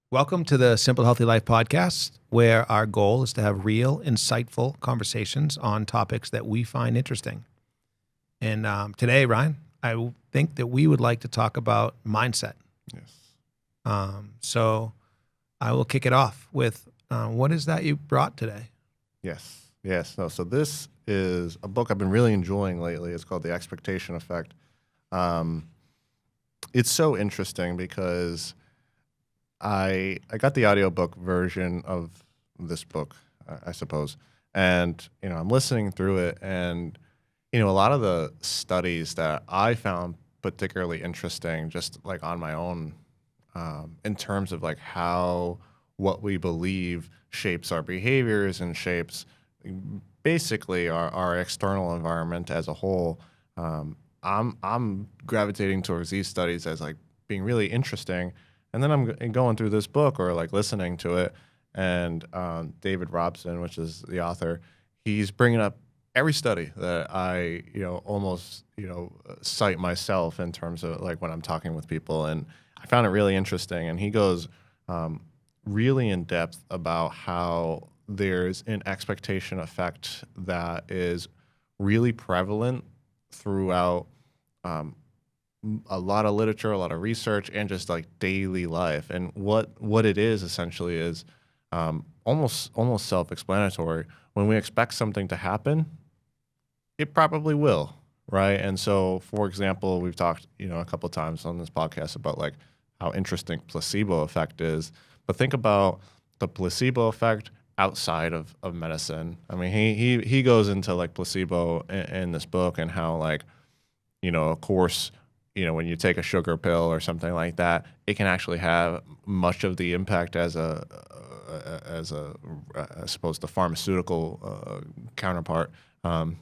Welcome to the Simple Healthy Life podcast, where our goal is to have real, insightful conversations on topics that we find interesting. And today, Ryan, I think that we would like to talk about mindset. Yes. So I will kick it off with what is that you brought today? Yes. No, so this is a book I've been really enjoying lately. It's called The Expectation Effect. It's so interesting because I got the audiobook version of this book, I suppose. And, I'm listening through it and, a lot of the studies that I found particularly interesting, just like on my own, in terms of like how what we believe shapes our behaviors and shapes basically our external environment as a whole. I'm gravitating towards these studies as like being really interesting. And then I'm going through this book or like listening to it, and David Robson, which is the author, he's bringing up every study that I, almost, cite myself in terms of like when I'm talking with people. And I found it really interesting. And he goes really in depth about how there's an expectation effect that is really prevalent throughout a lot of literature, a lot of research, and just like daily life. And what it is essentially is almost self-explanatory. When we expect something to happen, it probably will, right? And so, for example, we've talked, a couple of times on this podcast about like how interesting placebo effect is. But think about the placebo effect outside of medicine. I mean, he goes into like placebo in this book and how like, of course, when you take a sugar pill or something like that, it can actually have much of the impact as I suppose the pharmaceutical counterpart. And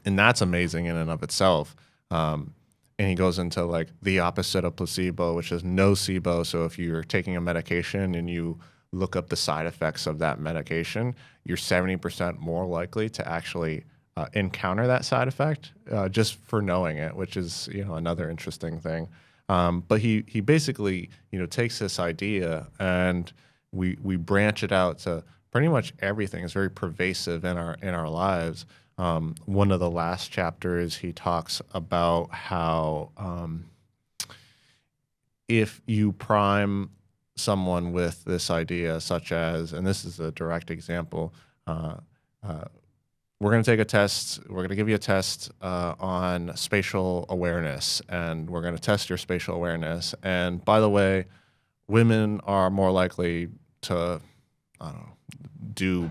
that's amazing in and of itself. And he goes into like the opposite of placebo, which is nocebo. So if you're taking a medication and you look up the side effects of that medication, you're 70% more likely to actually encounter that side effect just for knowing it, which is another interesting thing. But he basically takes this idea and we branch it out to pretty much everything. It's very pervasive in our lives. One of the last chapters, he talks about how if you prime someone with this idea, such as, and this is a direct example, we're going to take a test. We're going to give you a test on spatial awareness, and we're going to test your spatial awareness. And by the way, women are more likely to, I don't know, do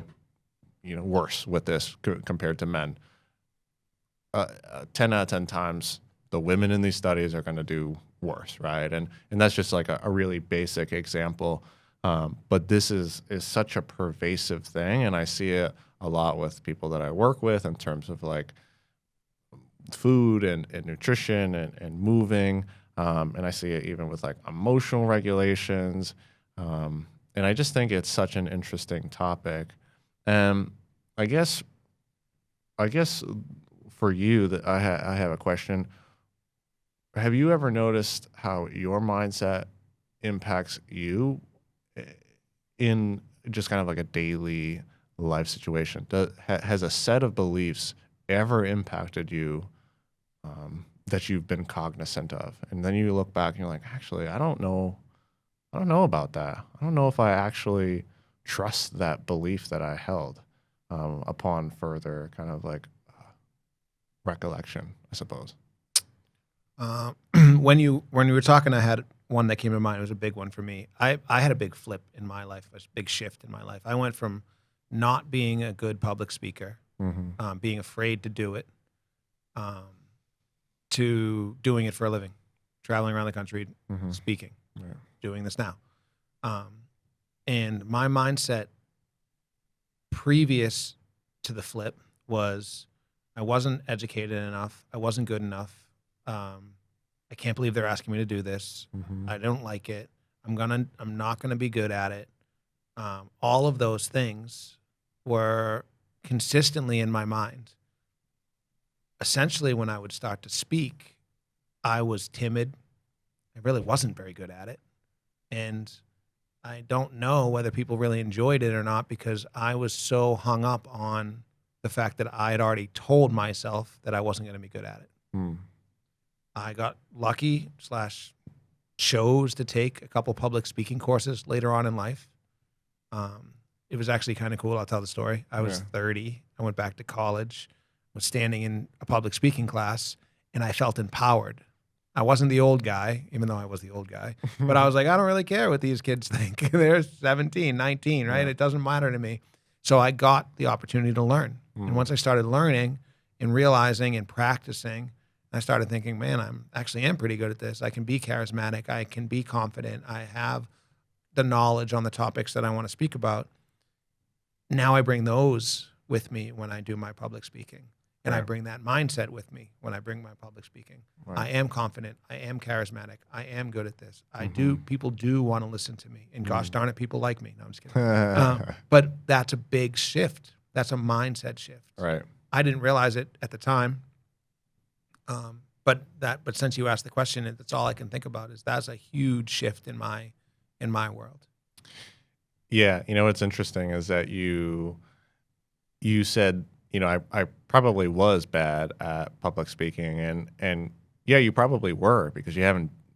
worse with this compared to men. 10 out of 10 times, the women in these studies are going to do worse, right? And that's just like a really basic example. But this is such a pervasive thing, and I see it a lot with people that I work with in terms of like food and nutrition and moving. And I see it even with like emotional regulations. And I just think it's such an interesting topic. I guess for you that I have a question. Have you ever noticed how your mindset impacts you in just kind of like a daily life situation? Has a set of beliefs ever impacted you that you've been cognizant of? And then you look back and you're like, actually, I don't know about that. I don't know if I actually trust that belief that I held upon further kind of like recollection, I suppose. When you were talking, I had one that came to mind. It was a big one for me. I had a big flip in my life, a big shift in my life. I went from not being a good public speaker, being afraid to do it, to doing it for a living, traveling around the country, speaking, doing this now. And my mindset previous to the flip was I wasn't educated enough. I wasn't good enough. I can't believe they're asking me to do this. I don't like it. I'm not gonna be good at it. All of those things were consistently in my mind. Essentially, when I would start to speak, I was timid. I really wasn't very good at it. And I don't know whether people really enjoyed it or not because I was so hung up on the fact that I had already told myself that I wasn't going to be good at it. Mm. I got lucky slash chose to take a couple public speaking courses later on in life. It was actually kind of cool. I'll tell the story. I was 30. I went back to college, was standing in a public speaking class, and I felt empowered. I wasn't the old guy, even though I was the old guy, but I was like, I don't really care what these kids think. They're 17, 19, right? Yeah. It doesn't matter to me. So I got the opportunity to learn. And once I started learning and realizing and practicing, I started thinking, man, I'm actually am pretty good at this. I can be charismatic. I can be confident. I have the knowledge on the topics that I want to speak about. Now I bring those with me when I do my public speaking. And I bring that mindset with me when I bring my public speaking. Right. I am confident. I am charismatic. I am good at this. I do. People do want to listen to me. And gosh darn it, people like me. No, I'm just kidding. But that's a big shift. That's a mindset shift. Right. I didn't realize it at the time. But since you asked the question, that's all I can think about is that's a huge shift in my world. Yeah. You know, what's interesting is that you said, you know, I probably was bad at public speaking, and yeah, you probably were because you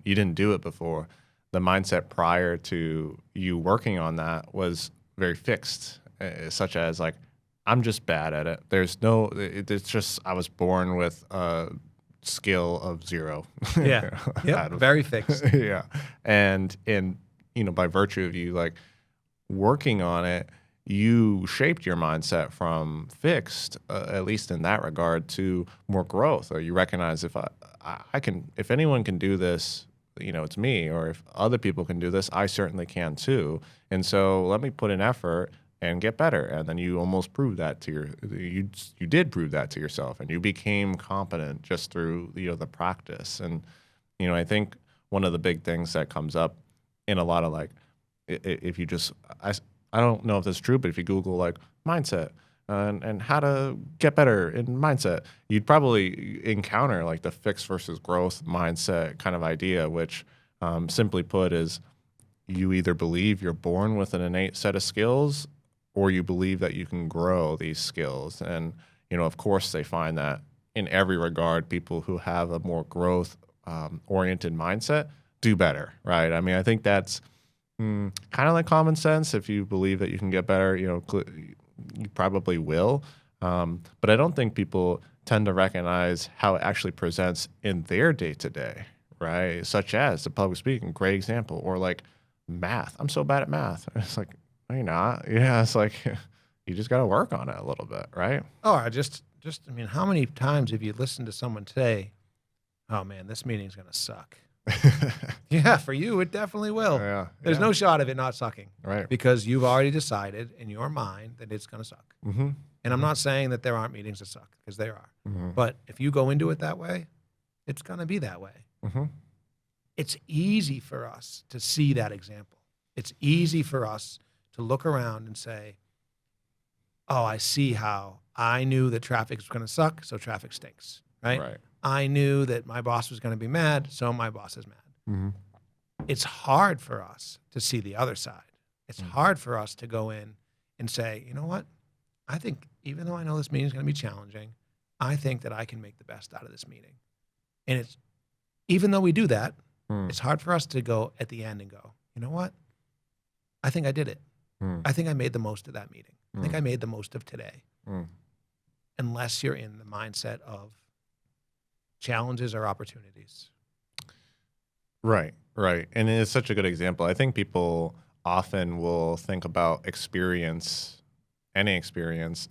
didn't do it before. The mindset prior to you working on that was very fixed, such as like, I'm just bad at it. It's just I was born with a skill of 0. Yeah, very fixed. Yeah, and you know, by virtue of you like working on it, you shaped your mindset from fixed, at least in that regard, to more growth. Or you recognize if I can, if anyone can do this, you know, it's me. Or if other people can do this, I certainly can too. And so let me put in effort and get better. And then you almost proved that you did prove that to yourself, and you became competent just through, you know, the practice. And you know, I think one of the big things that comes up in a lot of like, if you just I don't know if that's true, but if you Google like mindset and how to get better in mindset, you'd probably encounter like the fixed versus growth mindset kind of idea, which simply put is you either believe you're born with an innate set of skills or you believe that you can grow these skills. And, you know, of course they find that in every regard, people who have a more growth oriented mindset do better, right? I mean, I think that's kind of like common sense. If you believe that you can get better, you know, you probably will. But I don't think people tend to recognize how it actually presents in their day-to-day, right? Such as the public speaking, great example. Or like math. I'm so bad at math. It's like, no, you're not. Yeah, it's like you just got to work on it a little bit, right? Oh, I mean, how many times have you listened to someone say, oh man, this meeting's going to suck? Yeah, for you, it definitely will. Yeah, There's no shot of it not sucking. Right. Because you've already decided in your mind that it's going to suck. Mm-hmm. And I'm not saying that there aren't meetings that suck, because there are. Mm-hmm. But if you go into it that way, it's going to be that way. Mm-hmm. It's easy for us to see that example. It's easy for us to look around and say, oh, I see how I knew that traffic was going to suck, so traffic stinks, right? Right. I knew that my boss was going to be mad, so my boss is mad. Mm-hmm. It's hard for us to see the other side. It's hard for us to go in and say, you know what? I think even though I know this meeting is going to be challenging, I think that I can make the best out of this meeting. And it's, even though we do that, it's hard for us to go at the end and go, you know what? I think I did it. I think I made the most of that meeting. I think I made the most of today. Unless you're in the mindset of challenges or opportunities. Right, right. And it's such a good example. I think people often will think about experience, any experience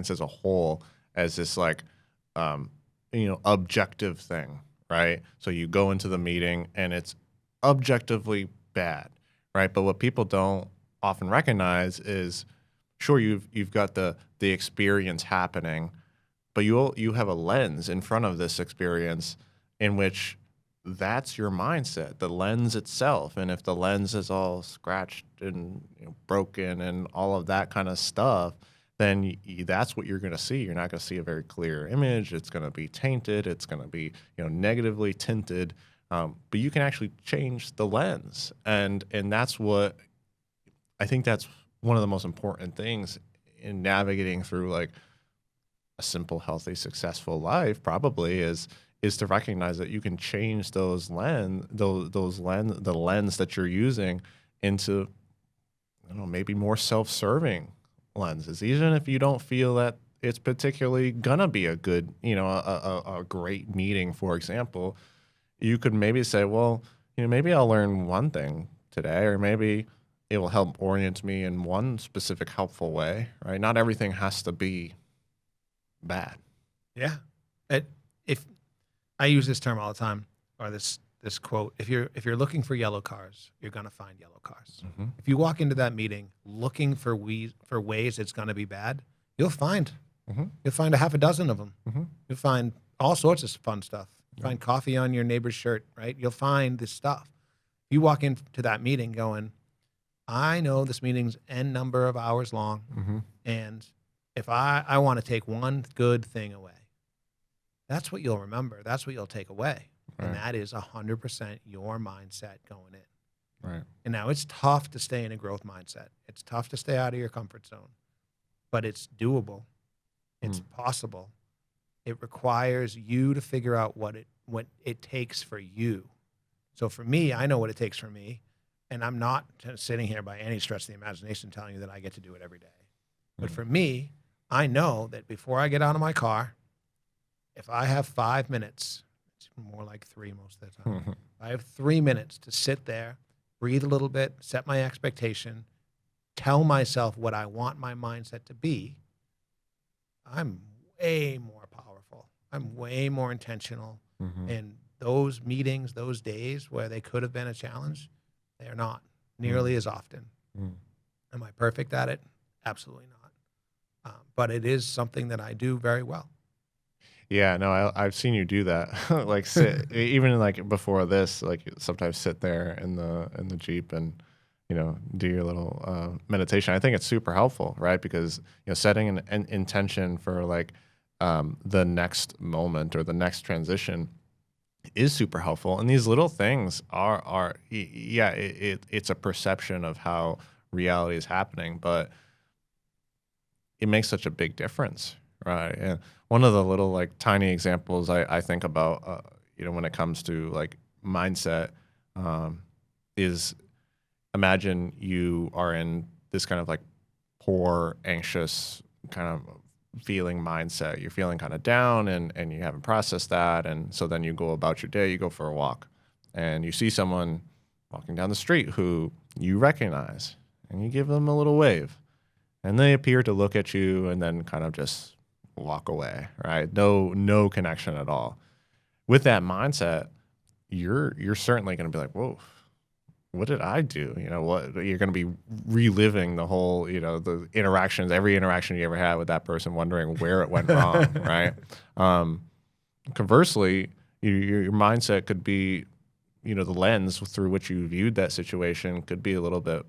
as a whole, as this like, you know, objective thing, right? So you go into the meeting and it's objectively bad, right? But what people don't often recognize is, sure, you've got the experience happening, but you have a lens in front of this experience in which that's your mindset, the lens itself. And if the lens is all scratched and, you know, broken and all of that kind of stuff, then that's what you're going to see. You're not going to see a very clear image. It's going to be tainted. It's going to be, you know, negatively tinted. But you can actually change the lens, and that's what I think that's one of the most important things in navigating through like a simple, healthy, successful life. Probably is to recognize that you can change the lens that you're using into, I don't know, maybe more self-serving lenses, even if you don't feel that it's particularly gonna be a good, a great meeting, for example. You could maybe say, well, maybe I'll learn one thing today, or maybe it will help orient me in one specific helpful way, right? Not everything has to be bad. Yeah. If I use this term all the time, or this quote, if you're looking for yellow cars, you're gonna find yellow cars. Mm-hmm. If you walk into that meeting looking for ways it's gonna be bad, you'll find a half a dozen of them. Mm-hmm. You'll find all sorts of fun stuff. Find coffee on your neighbor's shirt, right? You'll find this stuff. You walk into that meeting going, I know this meeting's N number of hours long, Mm-hmm. and if I want to take one good thing away, that's what you'll remember. That's what you'll take away. Right. And that is 100% your mindset going in. Right. And now it's tough to stay in a growth mindset. It's tough to stay out of your comfort zone, but it's doable. It's possible. It requires you to figure out what it takes for you. So for me, I know what it takes for me, and I'm not sitting here by any stretch of the imagination telling you that I get to do it every day. But for me, I know that before I get out of my car, if I have 5 minutes, it's more like 3 most of the time. I have 3 minutes to sit there, breathe a little bit, set my expectation, tell myself what I want my mindset to be. I'm way more powerful. I'm way more intentional. And those meetings, those days where they could have been a challenge, they are not nearly as often. Am I perfect at it? Absolutely not. But it is something that I do very well. Yeah, no, I've seen you do that. Like sit, even like before this, like sometimes sit there in the Jeep and do your little meditation. I think it's super helpful, right? Because setting an intention for like the next moment or the next transition is super helpful. And these little things it's a perception of how reality is happening, but it makes such a big difference, right? And one of the little like tiny examples I think about, when it comes to like mindset, is imagine you are in this kind of like poor, anxious kind of feeling mindset. You're feeling kind of down and you haven't processed that. And so then you go about your day, you go for a walk and you see someone walking down the street who you recognize and you give them a little wave and they appear to look at you and then kind of just walk away, right? No connection at all. With that mindset, you're certainly going to be like, whoa, what did I do? What you're going to be reliving the whole, the interactions, every interaction you ever had with that person, wondering where it went wrong, right? Conversely, your mindset could be, the lens through which you viewed that situation could be a little bit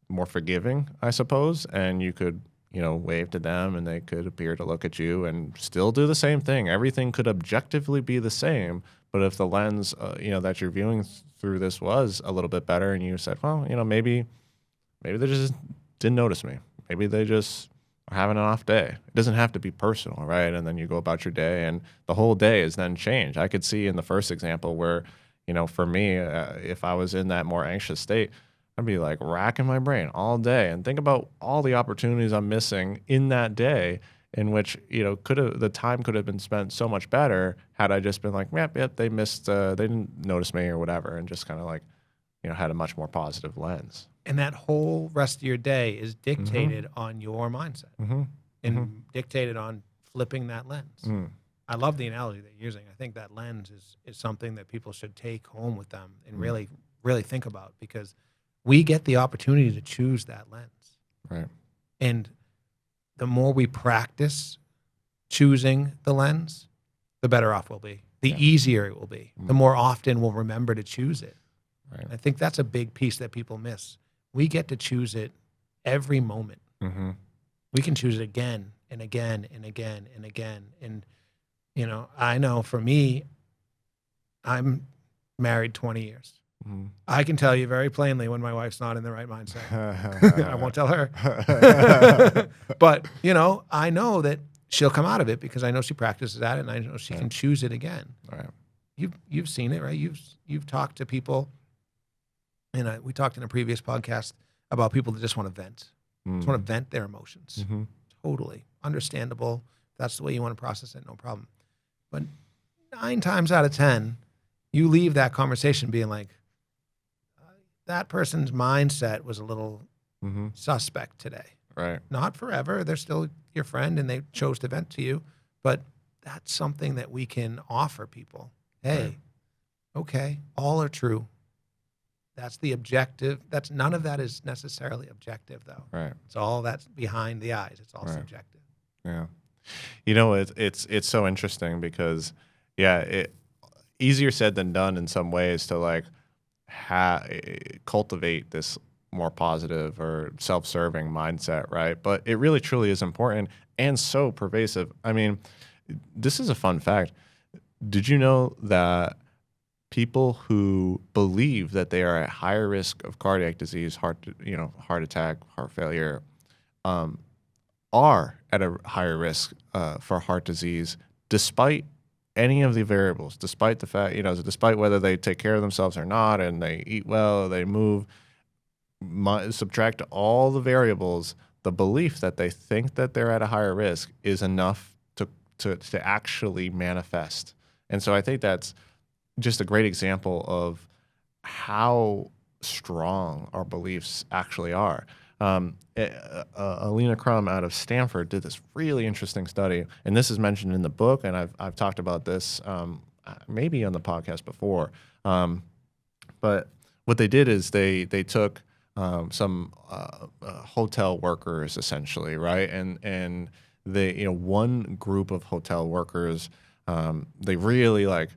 more forgiving, I suppose, and you could, wave to them and they could appear to look at you and still do the same thing. Everything could objectively be the same, but if the lens, that you're viewing through this was a little bit better and you said, well, maybe they just didn't notice me. Maybe they just are having an off day. It doesn't have to be personal, right? And then you go about your day and the whole day is then changed. I could see in the first example where, for me, if I was in that more anxious state, I'd be like racking my brain all day and think about all the opportunities I'm missing in that day in which, the time could have been spent so much better had I just been like, yep, they missed, they didn't notice me or whatever, and just kind of like, had a much more positive lens. And that whole rest of your day is dictated on your mindset and dictated on flipping that lens. I love the analogy that you're using. I think that lens is something that people should take home with them and really, really think about, because we get the opportunity to choose that lens. Right. And the more we practice choosing the lens, the better off we'll be. The easier it will be. The more often we'll remember to choose it. Right. I think that's a big piece that people miss. We get to choose it every moment. We can choose it again and again and again and again. And, I know for me, I'm married 20 years. I can tell you very plainly when my wife's not in the right mindset. I won't tell her. But, I know that she'll come out of it because I know she practices at it and I know she can choose it again. Right. You've seen it, right? You've talked to people, and we talked in a previous podcast about people that just want to vent. Just want to vent their emotions. Totally understandable. If that's the way you want to process it, no problem. But 9 times out of 10, you leave that conversation being like, that person's mindset was a little suspect today. Right. Not forever. They're still your friend and they chose to vent to you. But that's something that we can offer people. Hey, okay, all are true. That's the objective. None of that is necessarily objective, though. Right. It's all that's behind the eyes. It's all subjective. Yeah. It's so interesting because, easier said than done in some ways to like cultivate this more positive or self-serving mindset, right? But it really truly is important and so pervasive. I mean, this is a fun fact. Did you know that people who believe that they are at higher risk of cardiac disease, heart attack, heart failure, are at a higher risk for heart disease, despite any of the variables, despite the fact, despite whether they take care of themselves or not, and they eat well, they move, subtract all the variables, the belief that they think that they're at a higher risk is enough to actually manifest. And so I think that's just a great example of how strong our beliefs actually are. Alina Crum out of Stanford did this really interesting study, and this is mentioned in the book, and I've talked about this maybe on the podcast before. But what they did is they took some hotel workers essentially, right, and they one group of hotel workers, they really like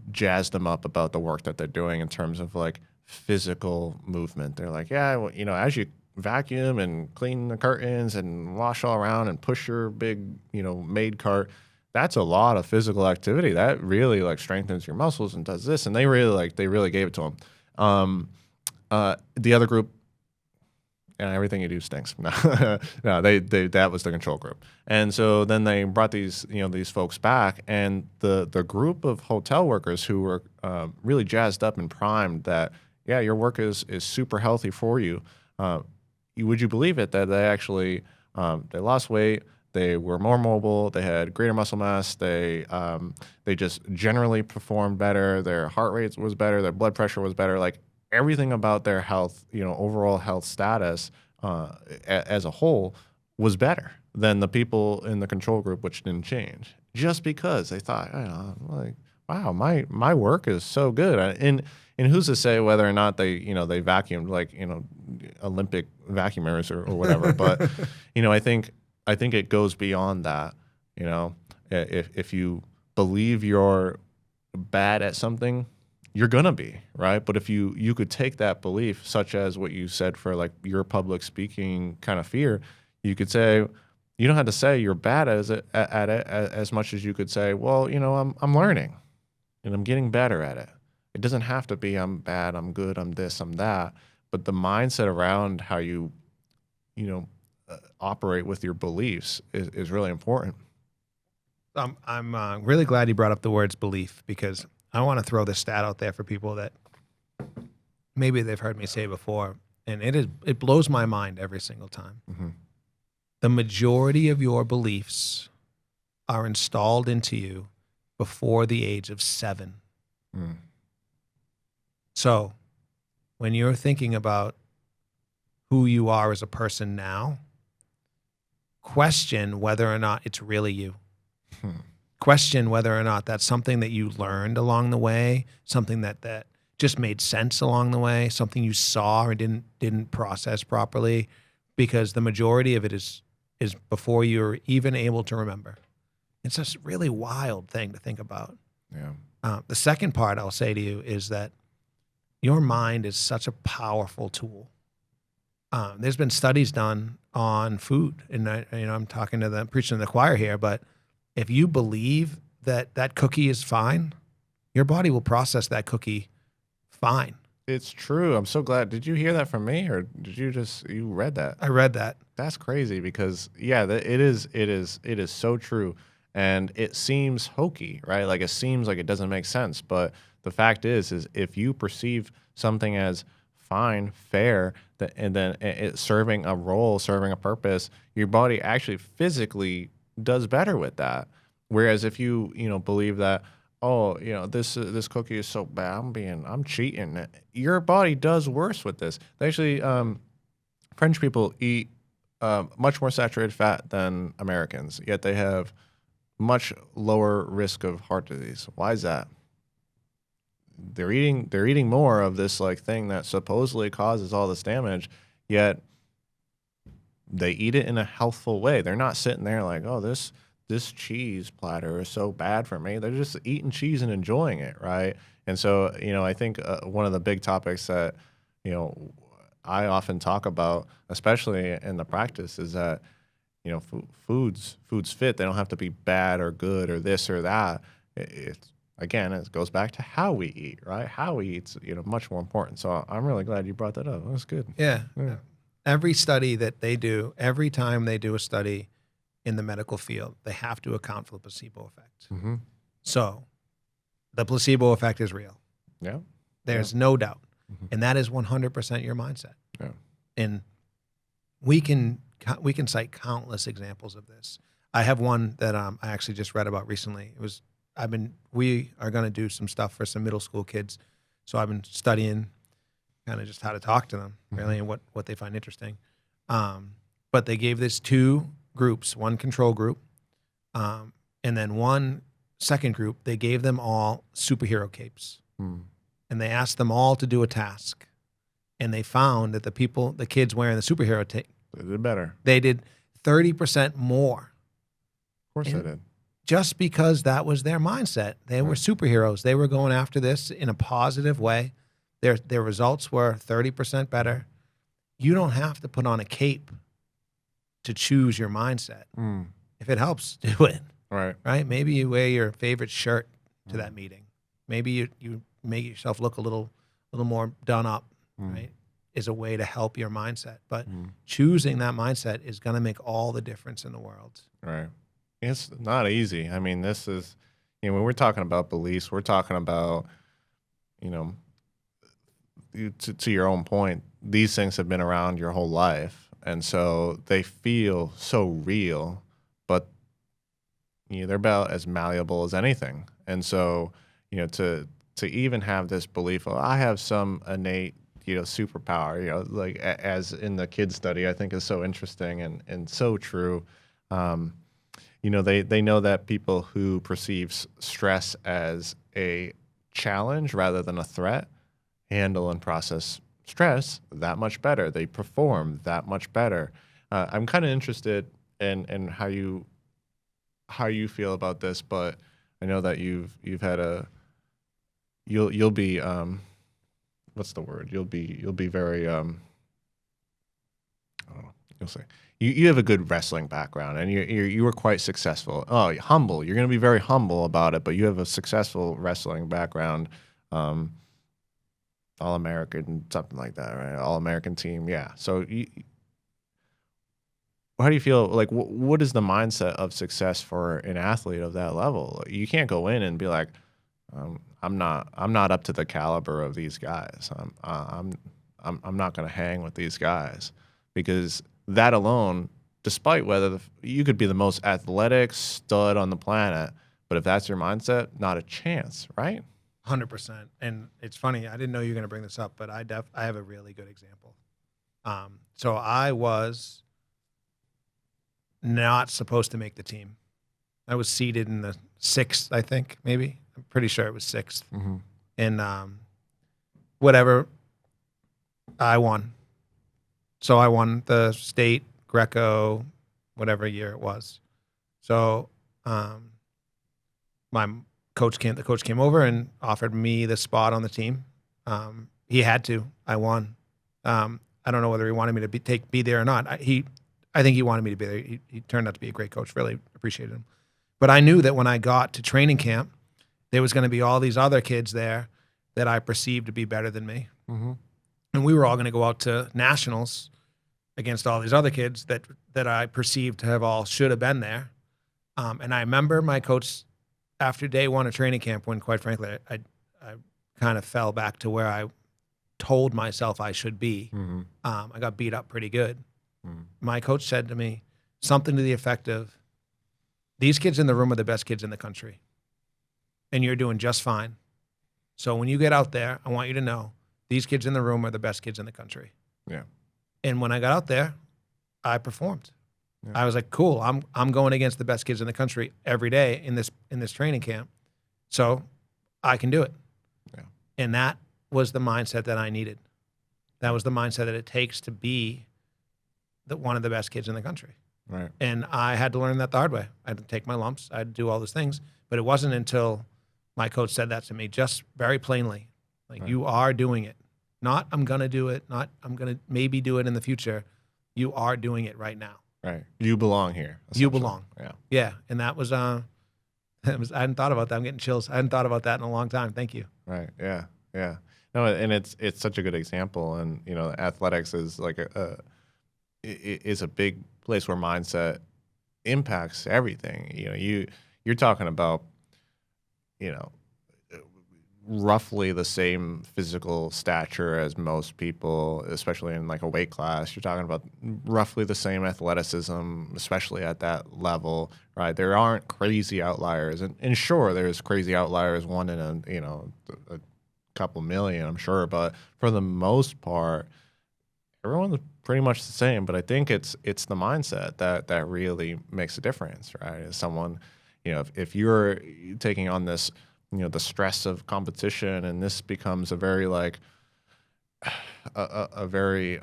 jazzed them up about the work that they're doing in terms of like physical movement. They're like, as you vacuum and clean the curtains and wash all around and push your big, maid cart, that's a lot of physical activity. That really like strengthens your muscles and does this. And they really gave it to them. The other group, everything you do stinks. No, that was the control group. And so then they brought these folks back, and the group of hotel workers who were really jazzed up and primed that, your work is super healthy for you. Would you believe it that they actually they lost weight, they were more mobile, they had greater muscle mass, they just generally performed better, their heart rate was better, their blood pressure was better, like everything about their health, overall health status as a whole was better than the people in the control group, which didn't change, just because they thought, like, wow, my work is so good. And who's to say whether or not they vacuumed like, Olympic vacuumers or whatever. But, I think it goes beyond that. If you believe you're bad at something, you're going to be, right? But if you could take that belief, such as what you said for like your public speaking kind of fear, you could say, you don't have to say you're bad at it as much as you could say, well, I'm learning and I'm getting better at it. It doesn't have to be I'm bad, I'm good, I'm this, I'm that. But the mindset around how you operate with your beliefs is really important. I'm really glad you brought up the words belief, because I want to throw this stat out there for people that maybe they've heard me say before, and it blows my mind every single time. Mm-hmm. The majority of your beliefs are installed into you before the age of 7. Mm. So when you're thinking about who you are as a person now, question whether or not it's really you. Question whether or not that's something that you learned along the way, something that just made sense along the way, something you saw or didn't process properly, because the majority of it is before you're even able to remember. It's just a really wild thing to think about. Yeah. The second part I'll say to you is that your mind is such a powerful tool. There's been studies done on food, and I'm talking to them, preaching to the choir here, but if you believe that cookie is fine, your body will process that cookie fine. It's true. I'm so glad. Did you hear that from me, or did you read that? I read that. That's crazy because yeah, it is so true, and it seems hokey, right? Like it seems like it doesn't make sense, but the fact is if you perceive something as fine, fair, and then it serving a role, serving a purpose, your body actually physically does better with that. Whereas if you believe that, oh, this cookie is so bad, I'm cheating, your body does worse with this. They actually French people eat much more saturated fat than Americans, yet they have much lower risk of heart disease. Why is that? They're eating more of this like thing that supposedly causes all this damage, yet they eat it in a healthful way. They're not sitting there like, oh, this cheese platter is so bad for me. They're just eating cheese and enjoying it, right? And so, I think one of the big topics that, you know, I often talk about, especially in the practice, is that, foods fit. They don't have to be bad or good or this or that. It goes back to how we eat, right? How we eat's, much more important. So I'm really glad you brought that up. That's good. Yeah. Yeah. Every study that they do, every time they do a study in the medical field, they have to account for the placebo effect. Mm-hmm. So the placebo effect is real. Yeah. There's no doubt. Mhm. And that is 100% your mindset. Yeah. And we can cite countless examples of this. I have one that I actually just read about recently. We are going to do some stuff for some middle school kids. So I've been studying kind of just how to talk to them, really, and what they find interesting. But they gave this two groups, one control group, and then one second group. They gave them all superhero capes. And they asked them all to do a task. And they found that the kids wearing the superhero tape, They did better. they did 30% more. Of course they did. Just because that was their mindset. They were superheroes. They were going after this in a positive way. Their results were 30% better. You don't have to put on a cape to choose your mindset. If it helps, do it. Right? Maybe you wear your favorite shirt to that meeting. Maybe you make yourself look a little more done up, right? Is a way to help your mindset. But choosing that mindset is going to make all the difference in the world. Right. It's not easy. I mean, this is, when we're talking about beliefs, we're talking about, to your own point, these things have been around your whole life. And so they feel so real, but they're about as malleable as anything. And so, to even have this belief, oh, I have some innate, superpower, like as in the kid study, I think is so interesting and so true. They know that people who perceive stress as a challenge rather than a threat handle and process stress that much better. They perform that much better. I'm kind of interested in how you feel about this, but I know that you've had you'll be what's the word? You'll be very I don't know. You'll say you have a good wrestling background, and you were quite successful. Oh, humble. You're going to be very humble about it, but you have a successful wrestling background. All-American, something like that, right? All-American team, yeah. So how do you feel, like, what is the mindset of success for an athlete of that level? You can't go in and be like, I'm not up to the caliber of these guys. I'm not going to hang with these guys, because that alone, despite whether you could be the most athletic stud on the planet, but if that's your mindset, not a chance, right? 100%. And it's funny, I didn't know you were going to bring this up, but I have a really good example. So I was not supposed to make the team. I was seated in the 6th, I think, maybe. I'm pretty sure it was 6th. Mm-hmm. And whatever, I won. So I won the state, Greco, whatever year it was. So the coach came over and offered me the spot on the team. He had to. I won. I don't know whether he wanted me to be there or not. I think he wanted me to be there. He turned out to be a great coach. Really appreciated him. But I knew that when I got to training camp, there was going to be all these other kids there that I perceived to be better than me. And we were all going to go out to nationals against all these other kids that I perceived to have all should have been there. And I remember my coach after day one of training camp, when quite frankly, I kind of fell back to where I told myself I should be. I got beat up pretty good. My coach said to me something to the effect of, these kids in the room are the best kids in the country, and you're doing just fine. So when you get out there, I want you to know these kids in the room are the best kids in the country. Yeah. And when I got out there, I performed. Yeah. I was like, cool, I'm going against the best kids in the country every day in this training camp. So I can do it. Yeah. And that was the mindset that I needed. That was the mindset that it takes to be one of the best kids in the country. Right. And I had to learn that the hard way. I had to take my lumps. I had to do all those things. But it wasn't until my coach said that to me, just very plainly, like, Right. You are doing it. Not I'm going to do it. Not I'm going to maybe do it in the future. You are doing it right now. Right. You belong here. You belong. Yeah. Yeah. And that was, I hadn't thought about that. I'm getting chills. I hadn't thought about that in a long time. Thank you. Right. Yeah. Yeah. No, and it's such a good example. And, athletics is like is a big place where mindset impacts everything. You're talking about, roughly the same physical stature as most people, especially in like a weight class. You're talking about roughly the same athleticism, especially at that level, right? There aren't crazy outliers, and sure, there's crazy outliers, one in a couple million, I'm sure, but for the most part, everyone's pretty much the same. But I think it's the mindset that really makes a difference, right? As someone, if you're taking on this, the stress of competition, and this becomes a very a very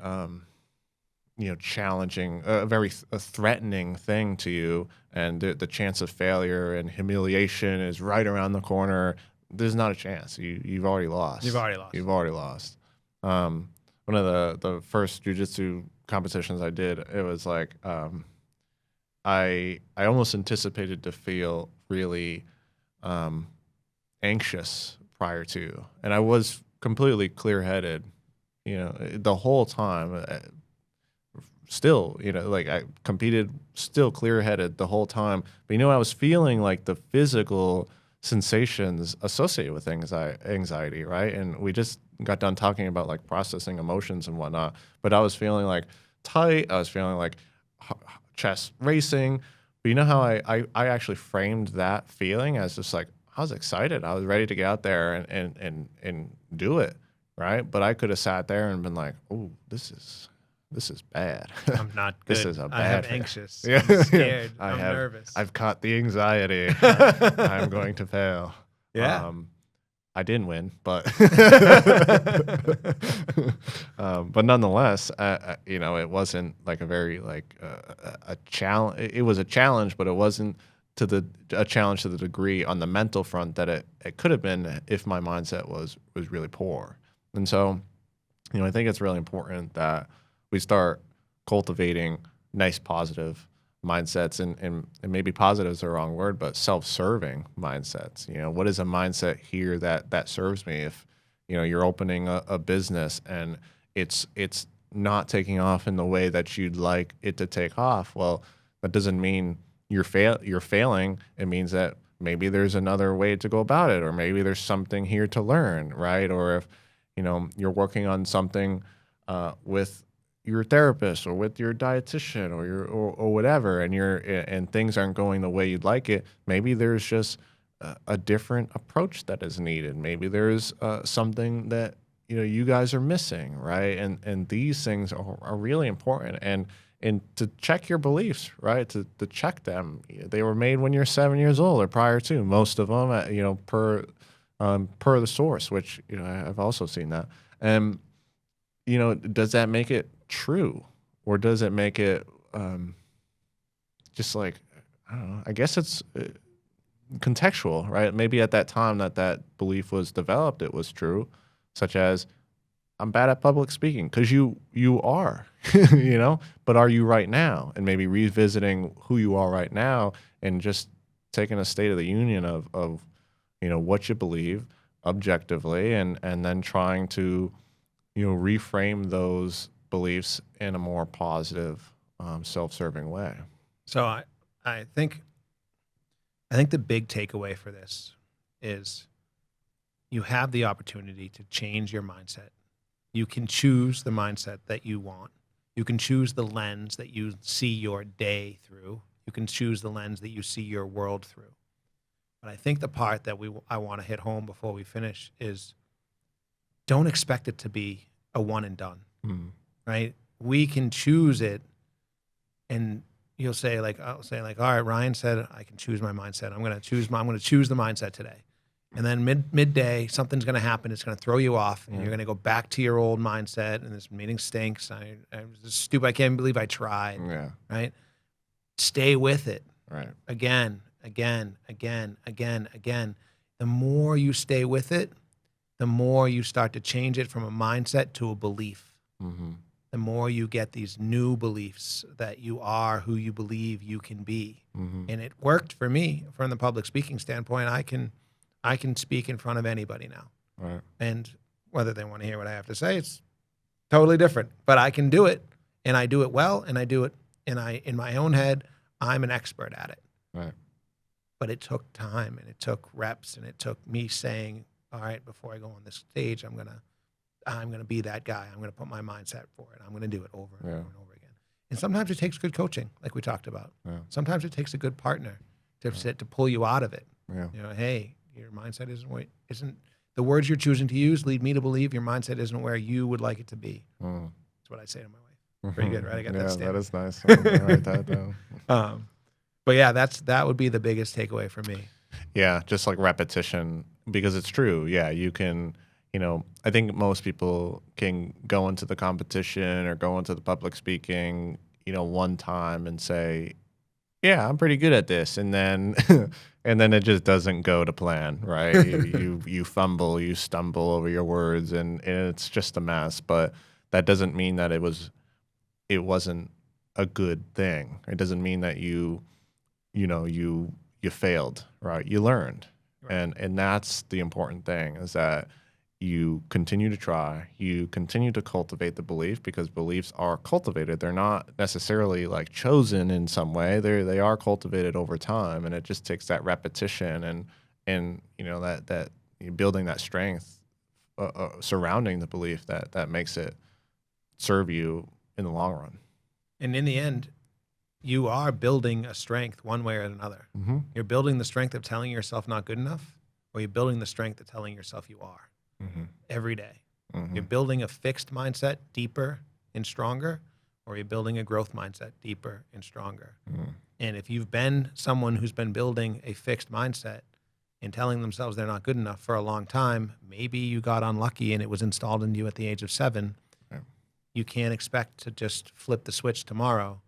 challenging, a very threatening thing to you, and the chance of failure and humiliation is right around the corner. There's not a chance. You've already lost. You've already lost. You've already lost. One of the first jiu-jitsu competitions I did, it was like I almost anticipated to feel really anxious prior to, and I was completely clear-headed, the whole time. Still, I competed still clear-headed the whole time, but I was feeling like the physical sensations associated with anxiety, right? And we just got done talking about like processing emotions and whatnot, but I was feeling like tight. I was feeling like chest racing. But you know how I actually framed that feeling as just like, I was excited. I was ready to get out there and do it, right? But I could have sat there and been like, oh, this is bad. I'm not good. This is a bad. I'm anxious. Yeah. I'm scared. I'm nervous. I've caught the anxiety. I'm going to fail. Yeah. I didn't win, but but nonetheless, it wasn't like a very a challenge. It was a challenge, but it wasn't a challenge to the degree on the mental front that it could have been if my mindset was really poor. And so, I think it's really important that we start cultivating nice, positive mindsets, and maybe positive is the wrong word, but self-serving mindsets. What is a mindset here that serves me? If you're opening a business and it's not taking off in the way that you'd like it to take off, well, that doesn't mean you're failing. It means that maybe there's another way to go about it, or maybe there's something here to learn, right? Or if you're working on something with your therapist or with your dietitian or whatever, and things aren't going the way you'd like it, maybe there's just a different approach that is needed. Maybe there's something that you guys are missing, right? And these things are really important, and to check your beliefs, right? To check them. They were made when you're 7 years old or prior to, most of them, per the source, which I've also seen that. And does that make it true, or does it make it just like, I don't know, I guess it's contextual, right? Maybe at that time that belief was developed, it was true, such as, I'm bad at public speaking, because you are, but are you right now? And maybe revisiting who you are right now, and just taking a state of the union of what you believe objectively, and then trying to reframe those beliefs in a more positive, self-serving way. So I think the big takeaway for this is you have the opportunity to change your mindset. You can choose the mindset that you want. You can choose the lens that you see your day through. You can choose the lens that you see your world through. But I think the part that I want to hit home before we finish is don't expect it to be a one and done, right? We can choose it, and you'll say I'll say all right, Ryan said I can choose my mindset. I'm going to choose the mindset today. And then midday, something's going to happen. It's going to throw you off, and you're going to go back to your old mindset. And this meeting stinks. I was stupid. I can't believe I tried. Yeah. Right. Stay with it. Right. Again. The more you stay with it, the more you start to change it from a mindset to a belief. Mm-hmm. The more you get these new beliefs that you are who you believe you can be. Mm-hmm. And it worked for me from the public speaking standpoint. I can speak in front of anybody now. Right. And whether they want to hear what I have to say, it's totally different. But I can do it, and I do it well, and I do it, and in my own head, I'm an expert at it. Right. But it took time, and it took reps, and it took me saying, all right, before I go on this stage, I'm gonna be that guy. I'm gonna put my mindset for it. I'm gonna do it over and over and over again. And sometimes it takes good coaching, like we talked about. Yeah. Sometimes it takes a good partner to pull you out of it. Yeah. Hey, your mindset isn't the words you're choosing to use lead me to believe your mindset isn't where you would like it to be. That's what I say to my wife. Pretty good, right? I got that stamp. That is nice. I'm gonna write that down. But yeah, that would be the biggest takeaway for me. Yeah, just like repetition, because it's true. Yeah, you can, I think most people can go into the competition or go into the public speaking, one time and say, yeah, I'm pretty good at this. And then, and then it just doesn't go to plan, right? you fumble, you stumble over your words, and it's just a mess. But that doesn't mean that it wasn't a good thing. It doesn't mean that you failed, right? You learned. Right. And that's the important thing, is that you continue to try, you continue to cultivate the belief, because beliefs are cultivated. They're not necessarily like chosen in some way. They are cultivated over time, and it just takes that repetition and that building that strength surrounding the belief that makes it serve you in the long run. And in the end, you are building a strength one way or another. Mm-hmm. You're building the strength of telling yourself not good enough, or you're building the strength of telling yourself you are. Mm-hmm. Every day. Mm-hmm. You're building a fixed mindset deeper and stronger, or you're building a growth mindset deeper and stronger. Mm-hmm. And if you've been someone who's been building a fixed mindset and telling themselves they're not good enough for a long time, maybe you got unlucky and it was installed into you at the age of 7. Right. You can't expect to just flip the switch tomorrow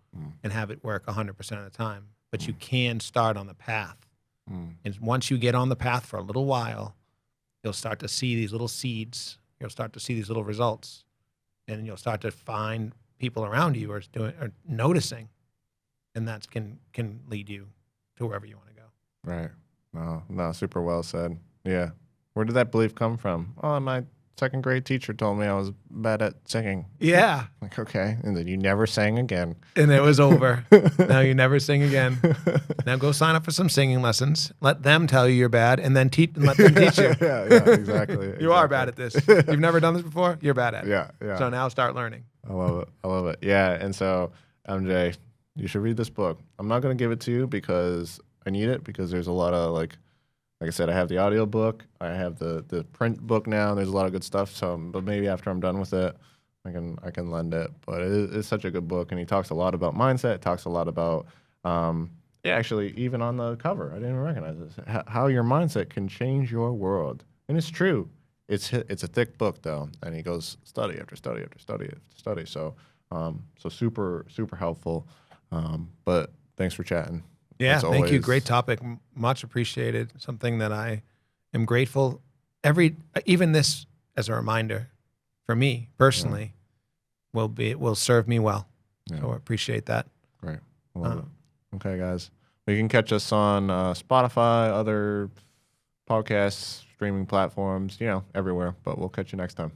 and have it work 100% of the time. But you can start on the path. And once you get on the path for a little while, you'll start to see these little seeds. You'll start to see these little results, and you'll start to find people around you are noticing, and that can lead you to wherever you want to go. Right. No, super well said. Yeah. Where did that belief come from? Oh, my second grade teacher told me I was bad at singing. Yeah. Like, okay. And then you never sang again. And it was over. Now you never sing again. Now go sign up for some singing lessons. Let them tell you you're bad, and then let them teach you. Yeah, exactly. You are bad at this. You've never done this before? You're bad at it. Yeah. So now start learning. I love it. Yeah. And so, MJ, you should read this book. I'm not going to give it to you because I need it, because there's a lot of like I said, I have the audio book. I have the print book now. There's a lot of good stuff. So, but maybe after I'm done with it, I can lend it. But it's such a good book, and he talks a lot about mindset. Talks a lot about actually, even on the cover, I didn't even recognize this. How your mindset can change your world, and it's true. It's a thick book though, and he goes study after study after study after study. So super helpful. But thanks for chatting. Yeah, thank you. Great topic. Much appreciated. Something that I am grateful. Even this as a reminder for me personally will serve me well. Yeah. So I appreciate that. Great. Love it. Okay, guys. You can catch us on Spotify, other podcasts, streaming platforms, everywhere. But we'll catch you next time.